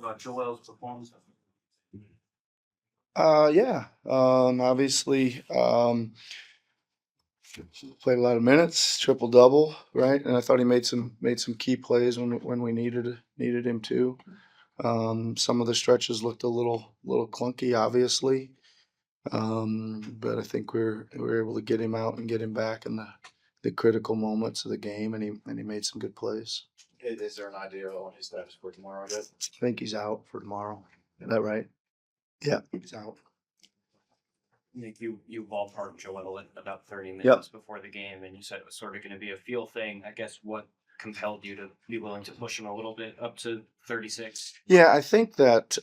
about Joel's performance? Yeah. Obviously, played a lot of minutes, triple double, right? And I thought he made some key plays when we needed him to. Some of the stretches looked a little clunky, obviously. But I think we're able to get him out and get him back in the critical moments of the game, and he made some good plays. Is there an idea on his status for tomorrow yet? I think he's out for tomorrow. Is that right? Yeah, he's out. Nick, you ballparked Joel at about 30 minutes before the game, and you said it was sort of going to be a feel thing. I guess what compelled you to be willing to push him a little bit up to 36? Yeah, I think that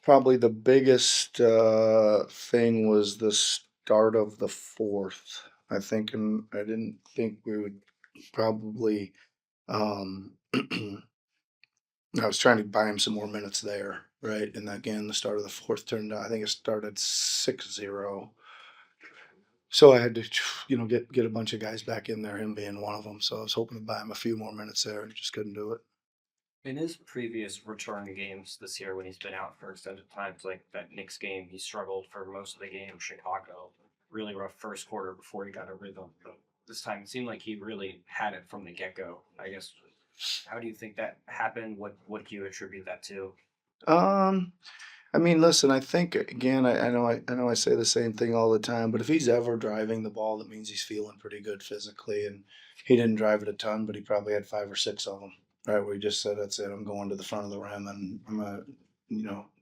probably the biggest thing was the start of the fourth. I think, and I didn't think we would probably. I was trying to buy him some more minutes there, right? And again, the start of the fourth turned out. I think it started 6-0. So I had to, get a bunch of guys back in there, him being one of them. So I was hoping to buy him a few more minutes there, and just couldn't do it. In his previous return games this year, when he's been out for extended times, like that Knicks game, he struggled for most of the game. Chicago, really rough first quarter before he got a rhythm. But this time, it seemed like he really had it from the get go. I guess, how do you think that happened? What do you attribute that to? Um, I mean, listen, I think again, I know I say the same thing all the time, but if he's ever driving the ball, that means he's feeling pretty good physically. And he didn't drive it a ton, but he probably had 5 or 6 of them, right? Where he just said, "That's it. I'm going to the front of the rim, and I'm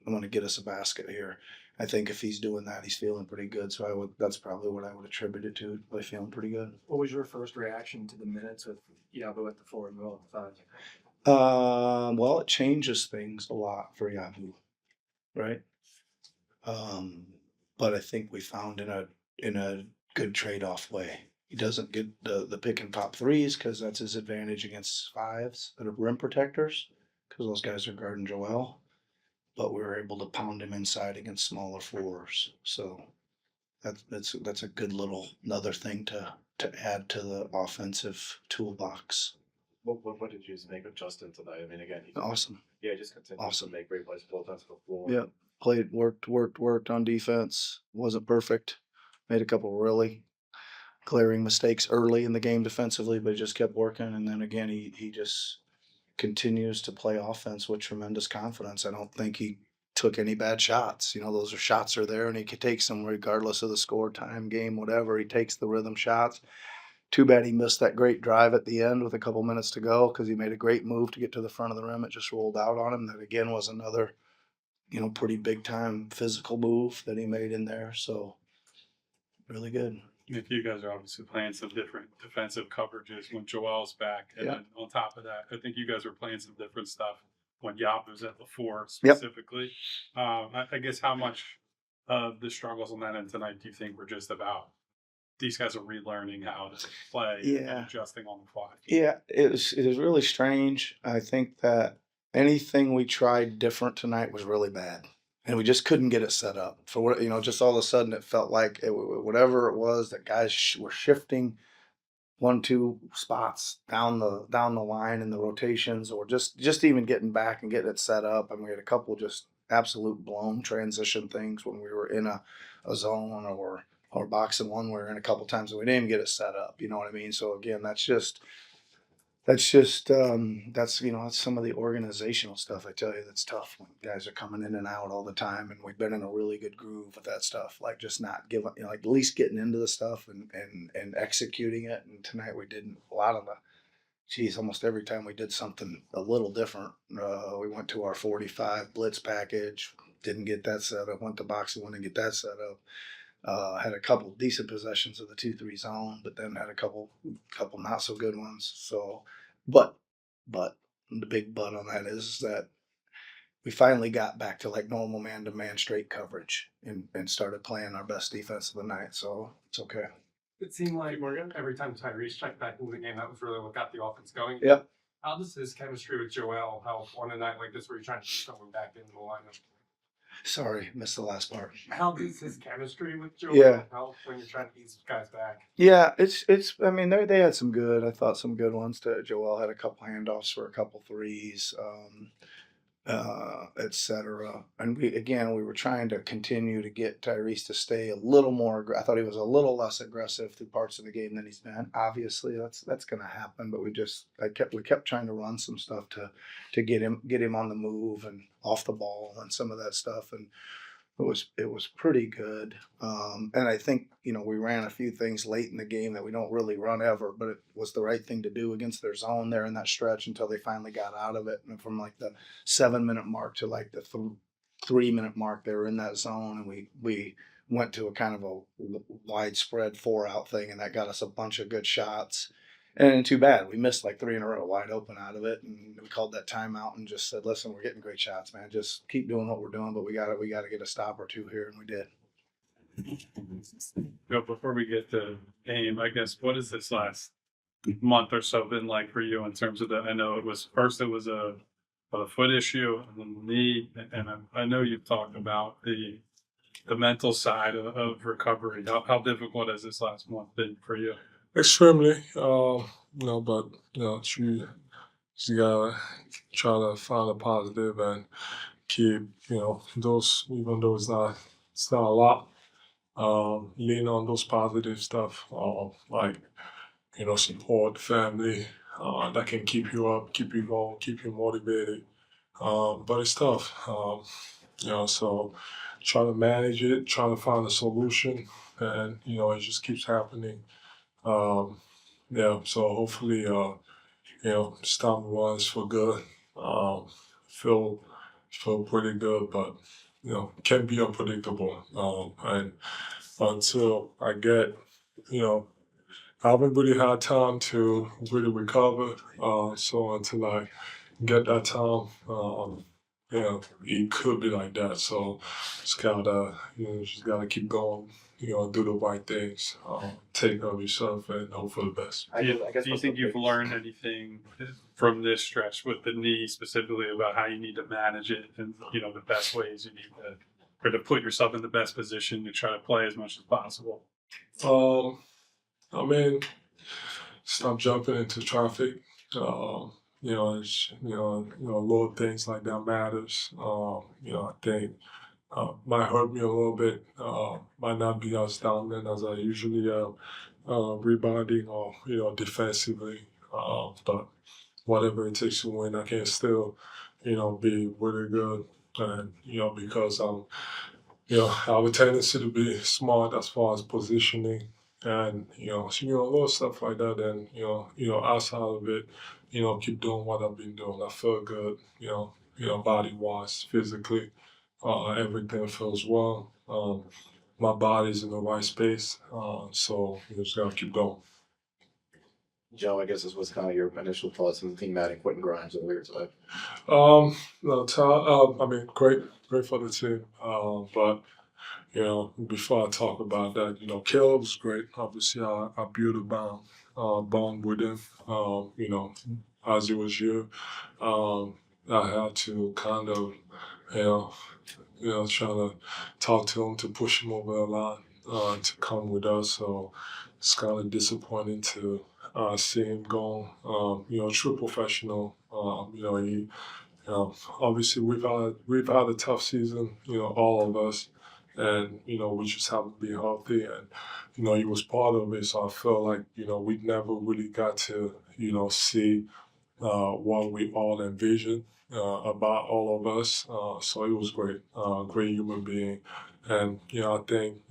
gonna get us a basket here." I think if he's doing that, he's feeling pretty good. So that's probably what I would attribute it to. By feeling pretty good. What was your first reaction to the minutes with Yabo at the 4 and Will at the 5? Well, it changes things a lot for Yahoo, right? Um, but I think we found in a good trade off way. He doesn't get the pick and pop threes because that's his advantage against fives that are rim protectors because those guys are guarding Joel. But we were able to pound him inside against smaller fours. So that's a good little another thing to add to the offensive toolbox. What did you make of Justin tonight? I mean, again, Awesome. He just continues Awesome. to make great plays both ends of the floor. Yeah. Played, worked on defense. Wasn't perfect. Made a couple really glaring mistakes early in the game defensively, but he just kept working. And then again, he just continues to play offense with tremendous confidence. I don't think he took any bad shots. Those shots are there, and he takes them regardless of the score, time, game, whatever. He takes the rhythm shots. Too bad he missed that great drive at the end with a couple minutes to go because he made a great move to get to the front of the rim. It just rolled out on him. That again was another, pretty big time physical move that he made in there. So really good. If you guys are obviously playing some different defensive coverages when Joel's back, and then on top of that, I think you guys are playing some different stuff when Yabu's at the 4 specifically. I guess how much of the struggles on that end tonight do you think were just about these guys are relearning how to play and adjusting on the fly? Yeah, it was really strange. I think that anything we tried different tonight was really bad, and we just couldn't get it set up for what just all of a sudden it felt like whatever it was that guys were shifting 1-2 spots down the line in the rotations, or just even getting back and getting it set up. I mean, we had a couple just absolute blown transition things when we were in a zone or boxing one. We were in a couple times and we didn't even get it set up. You know what I mean? So again, that's some of the organizational stuff. I tell you, that's tough when guys are coming in and out all the time, and we've been in a really good groove with that stuff. Like just not giving, like at least getting into the stuff and executing it. And tonight we didn't. A lot of almost every time we did something a little different. We went to our 45 blitz package, didn't get that set up. Went to boxing one and get that set up. Had a couple decent possessions of the 2-3 zone, but then had a couple not so good ones. So, but the big but on that is that we finally got back to like normal man-to-man straight coverage and started playing our best defense of the night. So it's okay. It seemed like every time Tyrese checked back into the game, that was really what got the offense going. Yep. How does his chemistry with Joel help on a night like this where you're trying to get someone back into the lineup? Sorry, missed the last part. How does his chemistry with Joel Yeah. help when you're trying to get these guys back? Yeah, it's. I mean, they had some good. I thought some good ones. To Joel had a couple handoffs for a couple threes, etc. And we were trying to continue to get Tyrese to stay a little more. I thought he was a little less aggressive through parts of the game than he's been. Obviously, that's going to happen. But we kept trying to run some stuff to get him on the move and off the ball and some of that stuff. And it was pretty good. And I think, we ran a few things late in the game that we don't really run ever, but it was the right thing to do against their zone there in that stretch until they finally got out of it. And from like the 7-minute mark to like the 3-minute mark, they were in that zone, and we went to a kind of a widespread 4-out thing, and that got us a bunch of good shots. And too bad we missed like 3 in a row wide open out of it, and we called that timeout and just said, "Listen, we're getting great shots, man. Just keep doing what we're doing, but we got to get a stop or two here," and we did. Before we get to game, I guess, what has this last month or so been like for you in terms of I know it was a foot issue and then the knee, and I know you've talked about the mental side of recovery. How difficult has this last month been for you? Extremely, but you gotta try to find a positive and keep, those, even though it's not a lot, lean on those positive stuff, like, support, family, that can keep you up, keep you going, keep you motivated. But it's tough, so try to manage it, try to find a solution, and, it just keeps happening. So hopefully, this time runs for good. Feel pretty good, but can be unpredictable. And until I get, I haven't really had time to really recover. So until I get that time, it could be like that. So just gotta, just gotta keep going. Do the right things, take care of yourself, and hope for the best. Do you think you've learned anything from this stretch with the knee specifically about how you need to manage it and the best ways you need to put yourself in the best position to try to play as much as possible? I mean, stop jumping into traffic. Little things like that matters. I think might hurt me a little bit. Might not be as dominant as I usually am, rebounding or defensively. But whatever it takes to win, I can still be really good. And because I have a tendency to be smart as far as positioning and little stuff like that. And outside of it, keep doing what I've been doing. I feel good. Body wise, physically. Everything feels well. My body's in the right space, so you just gotta keep going. Joe, I guess this was kind of your initial thoughts on the team adding Quentin Grimes earlier today. I mean, great for the team. But before I talk about that, Caleb's great. Obviously, I built a bond with him. As he was here, I had to kind of, trying to talk to him to push him over the line to come with us. So it's kind of disappointing to see him go. True professional. He obviously we've had a tough season. All of us, and we just haven't been healthy. And he was part of it. So I feel like we never really got to see what we all envisioned about all of us. So it was great, great human being, and I think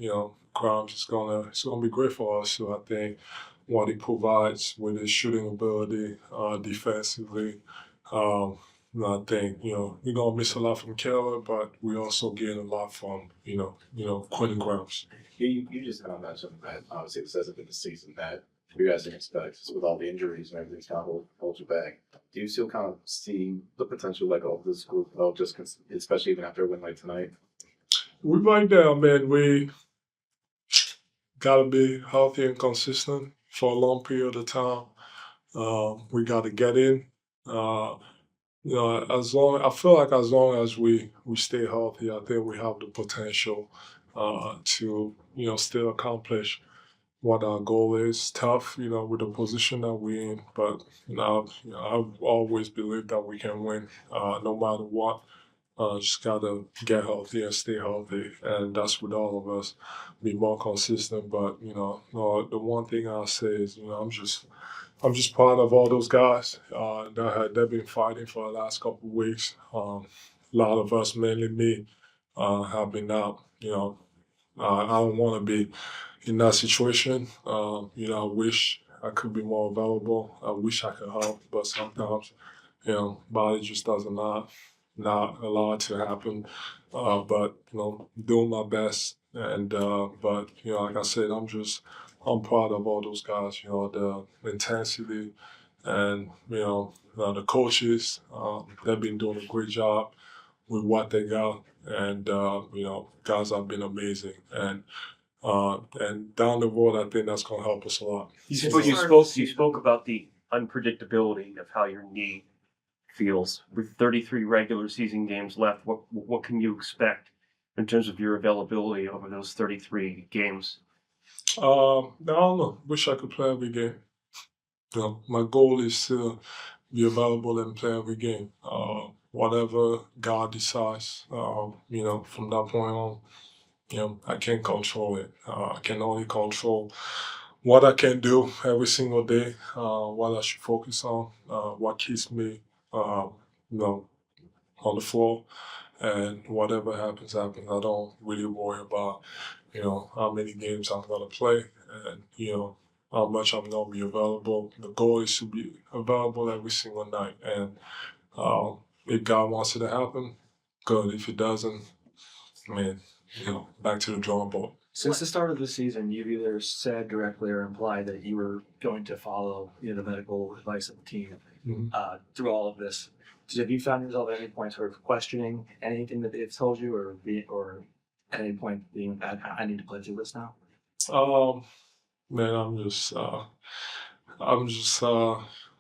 Grimes is it's gonna be great for us. So I think what he provides with his shooting ability, defensively. I think we're gonna miss a lot from Keller, but we also gain a lot from Quentin Grimes. You just kind of mentioned that obviously this hasn't been the season that you guys didn't expect with all the injuries and everything's kind of hold you back. Do you still kind of see the potential of this group, especially even after a win like tonight? We right there, man. We gotta be healthy and consistent for a long period of time. We gotta get in. You know, I feel like as long as we stay healthy, I think we have the potential to still accomplish what our goal is. Tough, with the position that we're in, but I've always believed that we can win no matter what. Just gotta get healthy and stay healthy, and that's with all of us. Be more consistent, but no, the one thing I'll say is, I'm just proud of all those guys they've been fighting for the last couple of weeks. A lot of us, mainly me, have been out. I don't want to be in that situation. I wish I could be more available. I wish I could help, but sometimes, body just doesn't not allow it to happen. But doing my best, and but like I said, I'm proud of all those guys. The intensity, and the coaches. They've been doing a great job with what they got, and guys have been amazing. And down the road, I think that's gonna help us a lot. You spoke about the unpredictability of how your knee feels. With 33 regular season games left, what can you expect in terms of your availability over those 33 games? I don't know. Wish I could play every game. My goal is to be available and play every game. Whatever God decides, from that point on, I can't control it. I can only control what I can do every single day, what I should focus on, what keeps me, you know, on the floor, and whatever happens, happens. I don't really worry about, how many games I'm gonna play, and how much I'm gonna be available. The goal is to be available every single night, and if God wants it to happen, good. If it doesn't, man, back to the drawing board. Since the start of the season, you've either said directly or implied that you were going to follow the medical advice of the team Mhm. through all of this. Have you found yourself at any point sort of questioning anything that they've told you, or at any point being that I need to play through this now? Um, Man,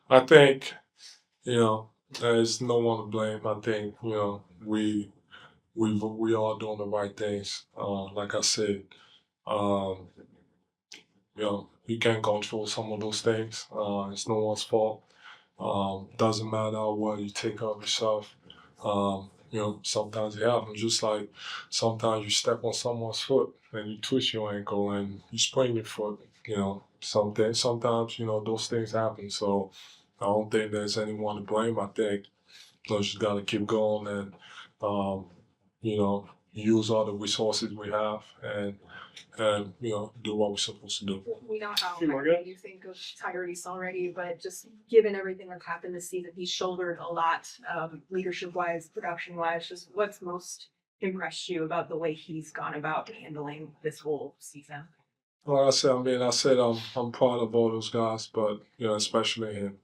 I think, there's no one to blame. I think, we all doing the right things. Like I said, um, you can't control some of those things. It's no one's fault. Doesn't matter what you take of yourself. Sometimes it happens. Just like sometimes you step on someone's foot and you twist your ankle and you sprain your foot. Sometimes those things happen. So I don't think there's anyone to blame. I think we just gotta keep going and use all the resources we have and do what we're supposed to do. We know how Few more highly guys? you think of Tyrese already, but just given everything that's happened this season, he's shouldered a lot, leadership wise, production wise. Just what's most impressed you about the way he's gone about handling this whole season? Well, I said I'm proud of all those guys, but especially him.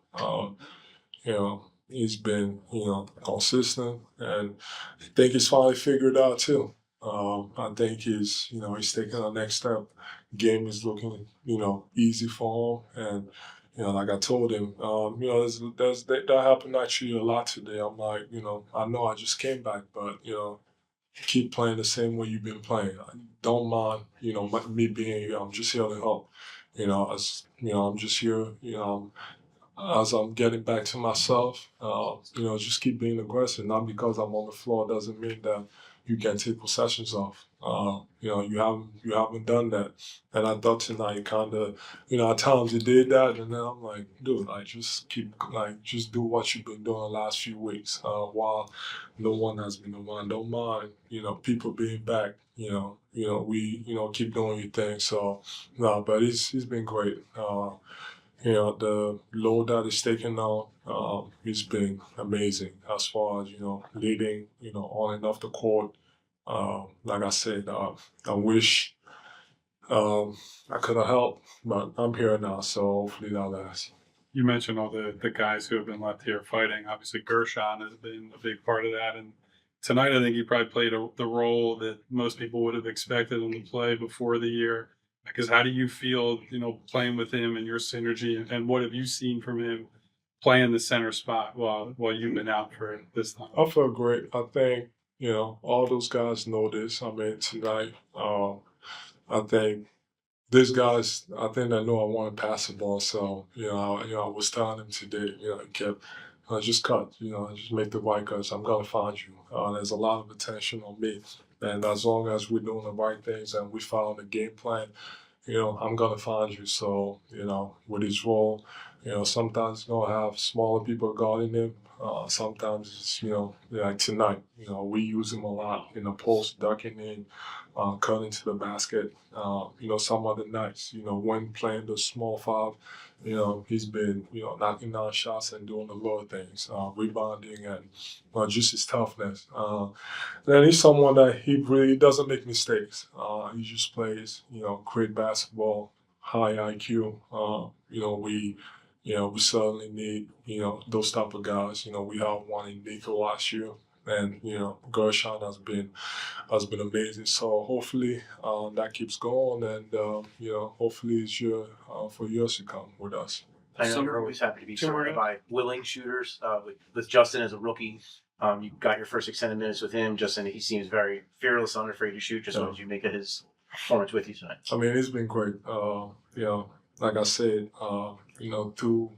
He's been consistent, and I think he's finally figured out too. I think he's taking the next step. Game is looking easy for him, and like I told him, that happened actually a lot today. I'm like, I know I just came back, but keep playing the same way you've been playing. I don't mind, me being here. I'm just here to help. I'm just here, as I'm getting back to myself, just keep being aggressive. Not because I'm on the floor doesn't mean that you can take possessions off. You haven't done that, and I thought tonight you kind of, at times you did that, and then I'm like, dude, just do what you've been doing the last few weeks. While no one has been around, don't mind, people being back. Keep doing your thing. So, no, but he's been great. The load that is taken on, has been amazing as far as, leading, on and off the court. Like I said, I wish I could have helped, but I'm here now, so hopefully that lasts. You mentioned all the guys who have been left here fighting. Obviously, Gershon has been a big part of that. And tonight, I think he probably played the role that most people would have expected him to play before the year. Because how do you feel, playing with him and your synergy? And what have you seen from him playing the center spot while you've been out for this time? I feel great. I think, all those guys know this. I mean, tonight, I think these guys, I think they know I want to pass the ball. So, I was telling them today, kept, just cut, just make the right cuts. I'm going to find you. There's a lot of attention on me. And as long as we're doing the right things and we follow the game plan, I'm going to find you. So, with his role, sometimes you're going to have smaller people guarding him. Sometimes it's, like tonight, we use him a lot in the post, ducking in, cutting to the basket. Some other nights, when playing the small five, he's been, knocking down shots and doing the little things, rebounding and just his toughness. And he's someone that he really doesn't make mistakes. He just plays, great basketball, high IQ. We certainly need, those type of guys. We have one in Nico last year. And Gershon has been amazing. So hopefully that keeps going, and hopefully it's here for years to come with us. I know you're always happy to be surrounded by willing shooters. With Justin as a rookie, you got your first extended minutes with him. Justin, he seems very fearless, unafraid to shoot. Just what did you make of his performance with you tonight? I mean, it's been great. Like I said, through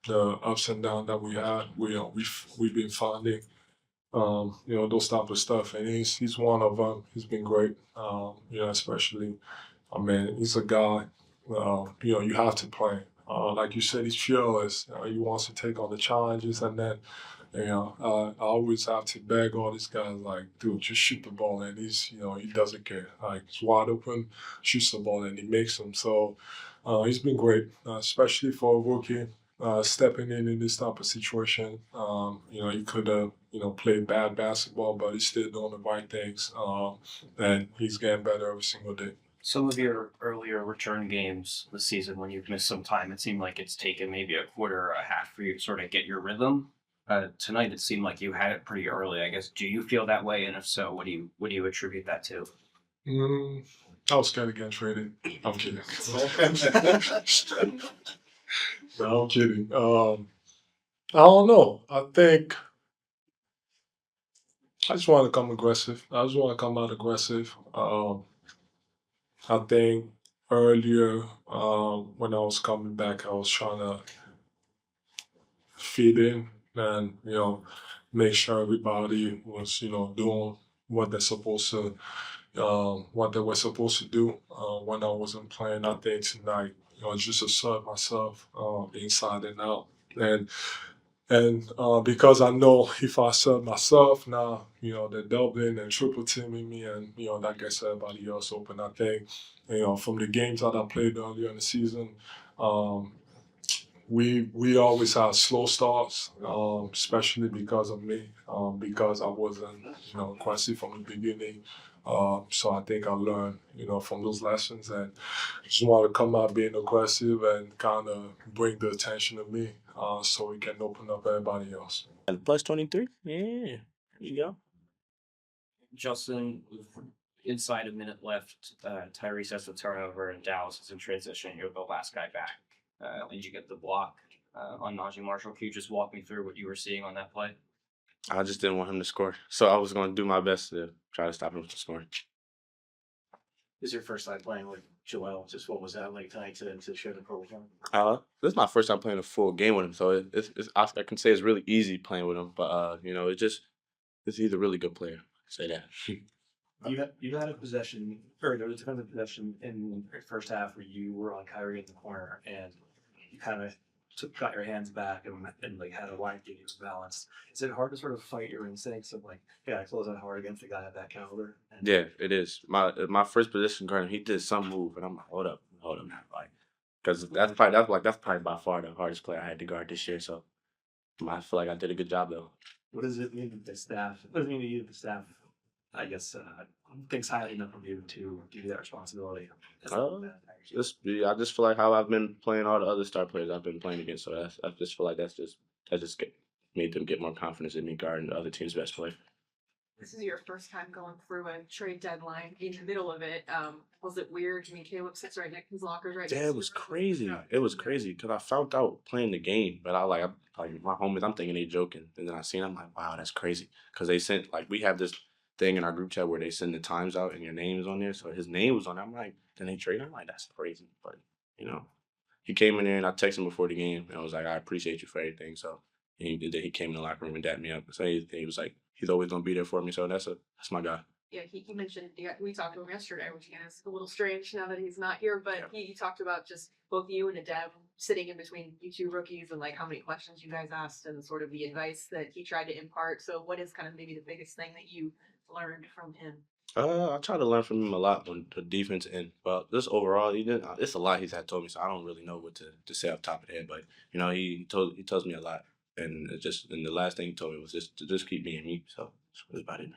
the ups and downs that we had, we've been finding. Those type of stuff. And he's one of them. He's been great. Especially, I mean, he's a guy, you have to play. Like you said, he's fearless. He wants to take on the challenges. And then, I always have to beg all these guys, like, dude, just shoot the ball. And he doesn't care. Like, he's wide open, shoots the ball, and he makes them. So he's been great, especially for a rookie. Stepping in this type of situation, he could have, played bad basketball, but he's still doing the right things, and he's getting better every single day. Some of your earlier return games this season, when you've missed some time, it seemed like it's taken maybe a quarter or a half for you to sort of get your rhythm. Tonight, it seemed like you had it pretty early. I guess, do you feel that way? And if so, what do you attribute that to? I was scared to get traded. I'm kidding. No, I'm kidding. I don't know. I think I just want to come aggressive. I just want to come out aggressive. I think earlier when I was coming back, I was trying to fit in and make sure everybody was doing what they're supposed to, what they were supposed to do when I wasn't playing. I think tonight, just assert myself inside and out. And because I know if I assert myself now, they're doubling and triple teaming me, and that gets everybody else open. I think, from the games that I played earlier in the season, we always had slow starts, especially because of me, because I wasn't aggressive from the beginning. So I think I learned, from those lessons, and just want to come out being aggressive and kind of bring the attention to me, so we can open up everybody else. And plus 23? Yeah, there you go. Justin, with inside a minute left, Tyrese has the turnover and Dallas is in transition. You're the last guy back. And you get the block on Najee Marshall. Can you just walk me through what you were seeing on that play? I just didn't want him to score. So I was going to do my best to try to stop him from scoring. This is your first time playing with Joel. Just what was that like tonight to share the court with him? This is my first time playing a full game with him, so I can say it's really easy playing with him. But he's a really good player. I say that. You had a possession, or there was a defensive possession in the first half where you were on Kyrie in the corner, and you kind of got your hands back and like had a wide game balance. Is it hard to sort of fight your instincts of like, I close out hard against a guy at that caliber? Yeah, it is. My first position guard, he did some move, and I'm like, hold up now, like, because that's probably by far the hardest player I had to guard this year. So I feel like I did a good job though. What does it mean to the staff? What does it mean to you, the staff? I guess thinks highly enough of you to give you that responsibility. I just feel like how I've been playing all the other star players I've been playing against. So I just feel like that just made them get more confidence in me guarding the other team's best player. This is your first time going through a trade deadline in the middle of it. Was it weird? I mean, Caleb sits right next, his locker's right Yeah, next it to was the- crazy. It was crazy because I found out playing the game, but like my homies, I'm thinking they joking, and then I seen, I'm like, wow, that's crazy. Because they sent like we have this thing in our group chat where they send the times out and your name is on there, so his name was on there. I'm like, then they trade. I'm like, that's crazy, but you know, he came in there and I texted him before the game and I was like, I appreciate you for everything. So he came in the locker room and dapped me up. So he was like, he's always gonna be there for me. So that's my guy. Yeah, he mentioned, yeah, we talked to him yesterday, which again is a little strange now that he's not here, but he talked about just both you and Adeb sitting in between you two rookies and like how many questions you guys asked and sort of the advice that he tried to impart. So what is kind of maybe the biggest thing that you learned from him? I try to learn from him a lot on the defense end, but just overall, he didn't. It's a lot he's had told me, so I don't really know what to say off the top of the head. But you know, he tells me a lot, and the last thing he told me was just to just keep being me. So that's really about it.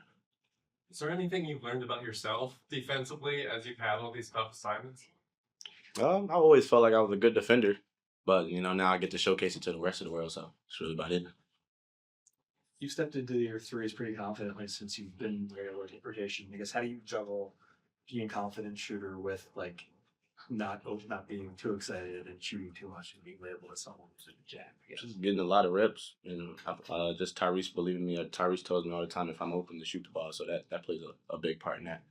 Is there anything you've learned about yourself defensively as you've had all these tough assignments? I always felt like I was a good defender, but you know now I get to showcase it to the rest of the world. So that's really about it. You stepped into your threes pretty confidently since you've been in regular rotation. I guess how do you juggle being a confident shooter with like not being too excited and shooting too much and being labeled as someone who's a jack? I guess. Just getting a lot of reps, and just Tyrese believing me. Tyrese tells me all the time if I'm open to shoot the ball, so that plays a big part in that.